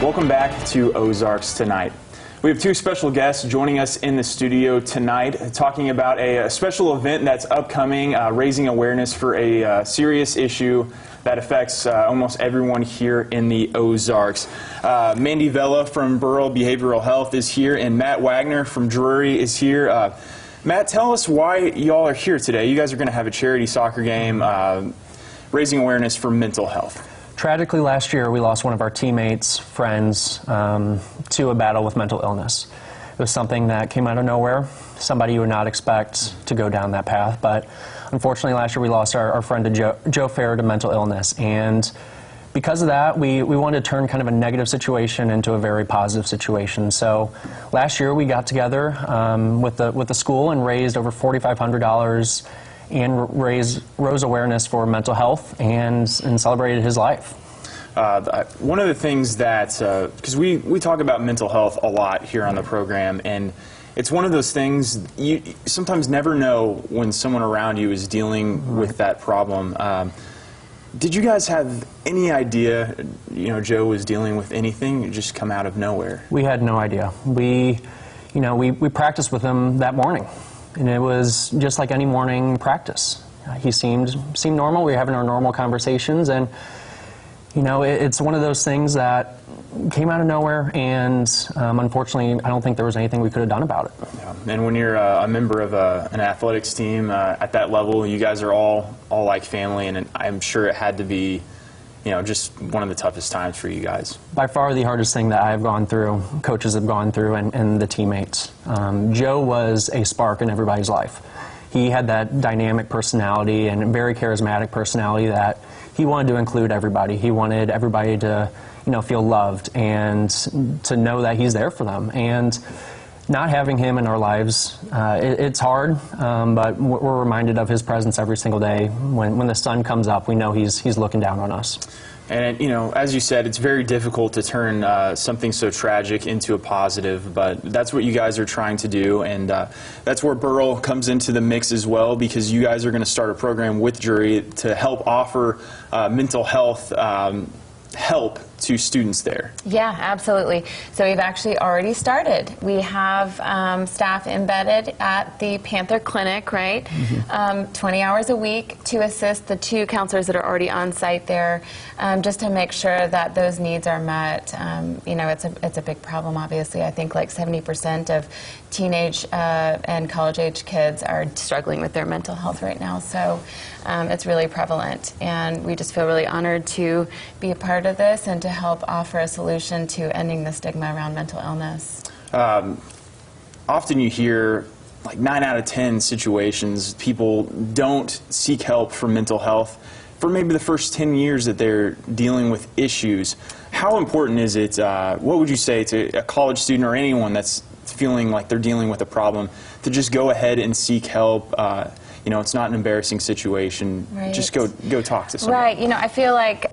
Welcome back to Ozarks tonight. We have two special guests joining us in the studio tonight talking about a special event that's upcoming, raising awareness for a serious issue that affects almost everyone here in the Ozarks. Mandy Vella from Burrell Behavioral Health is here, and Matt Wagner from Drury is here. Matt, tell us why y'all are here today. You guys are going to have a charity soccer game raising awareness for mental health. Tragically, last year we lost one of our teammates, friends, to a battle with mental illness. It was something that came out of nowhere, somebody you would not expect to go down that path, but unfortunately last year we lost our friend Joe Fair to mental illness, and because of that we wanted to turn kind of a negative situation into a very positive situation. So last year we got together with the school and raised over $4,500 and rose awareness for mental health and celebrated his life. One of the things that, because we talk about mental health a lot here on the program, and it's one of those things you sometimes never know when someone around you is dealing with that problem. Did you guys have any idea, Joe was dealing with anything? It just come out of nowhere? We had no idea. We practiced with him that morning. And it was just like any morning practice. He seemed normal. We were having our normal conversations, and it's one of those things that came out of nowhere, and unfortunately, I don't think there was anything we could have done about it. Yeah. And when you're a member of an athletics team at that level, you guys are all like family, and I'm sure it had to be just one of the toughest times for you guys. By far the hardest thing that I've gone through, coaches have gone through, and the teammates. Joe was a spark in everybody's life. He had that dynamic personality and very charismatic personality that he wanted to include everybody. He wanted everybody to, feel loved and to know that he's there for them. And not having him in our lives, it's hard, but we're reminded of his presence every single day. When the sun comes up, we know he's looking down on us. And, as you said, it's very difficult to turn something so tragic into a positive, but that's what you guys are trying to do, and that's where Burrell comes into the mix as well, because you guys are going to start a program with Drury to help offer mental health help to students there. Yeah, absolutely. So we've actually already started. We have staff embedded at the Panther Clinic, right? Mm-hmm. 20 hours a week to assist the two counselors that are already on site there, just to make sure that those needs are met. It's a big problem, obviously. I think like 70% of teenage and college-age kids are struggling with their mental health right now. So it's really prevalent, and we just feel really honored to be a part of this and to help offer a solution to ending the stigma around mental illness. Often you hear, like 9 out of 10 situations, people don't seek help for mental health for maybe the first 10 years that they're dealing with issues. How important is it, what would you say to a college student or anyone that's feeling like they're dealing with a problem, to just go ahead and seek help? It's not an embarrassing situation. Right. Just go talk to someone. Right. I feel like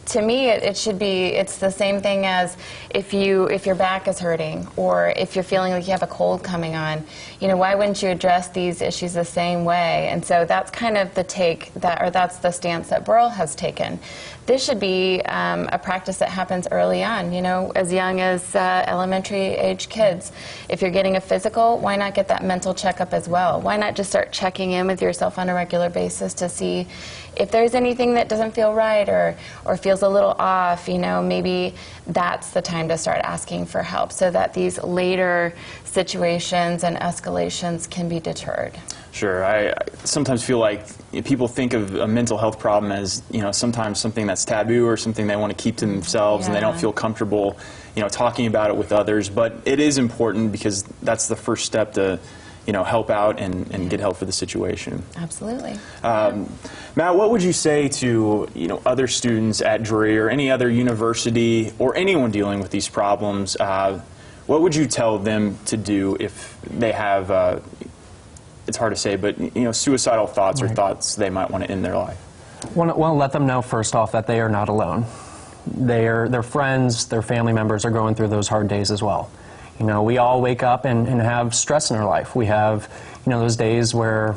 to me it's the same thing as if your back is hurting, or if you're feeling like you have a cold coming on. Why wouldn't you address these issues the same way? And so that's kind of that's the stance that Burrell has taken. This should be a practice that happens early on, as young as elementary age kids. If you're getting a physical, why not get that mental checkup as well? Why not just start checking in with yourself on a regular basis to see if there's anything that doesn't feel right or feels a little off? Maybe that's the time to start asking for help, so that these later situations and escalations can be deterred. Sure. I sometimes feel like people think of a mental health problem as, sometimes something that's taboo or something they want to keep to themselves, yeah, and they don't feel comfortable, talking about it with others. But it is important, because that's the first step to, help out and get help for the situation. Absolutely. Matt, what would you say to, other students at Drury or any other university or anyone dealing with these problems? What would you tell them to do if they have it's hard to say, but suicidal thoughts, right, or thoughts they might want to end their life? Want to let them know, first off, that they are not alone. Their friends, their family members are going through those hard days as well. We all wake up and have stress in our life. We have, those days where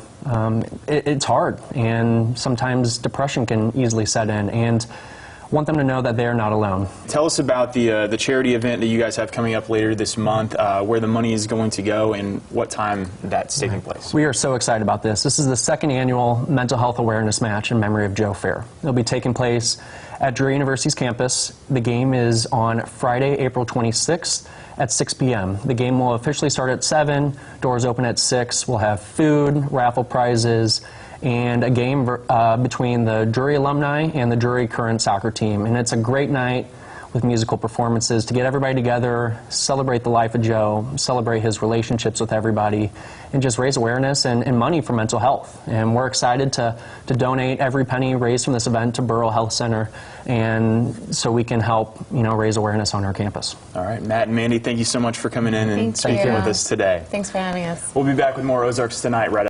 it's hard, and sometimes depression can easily set in. And want them to know that they're not alone. Tell us about the charity event that you guys have coming up later this month, where the money is going to go and what time that's taking place. We are so excited about this. This is the second annual Mental Health Awareness Match in memory of Joe Fair. It'll be taking place at Drury University's campus. The game is on Friday, April 26th at 6 p.m. The game will officially start at 7, doors open at 6. We'll have food, raffle prizes, and a game between the Drury alumni and the Drury current soccer team. And it's a great night with musical performances to get everybody together, celebrate the life of Joe, celebrate his relationships with everybody, and just raise awareness and money for mental health. And we're excited to donate every penny raised from this event to Burrell Health Center, and so we can help raise awareness on our campus. All right, Matt and Mandy, thank you so much for coming in and speaking with us today. Thanks for having us. We'll be back with more Ozarks Tonight right after.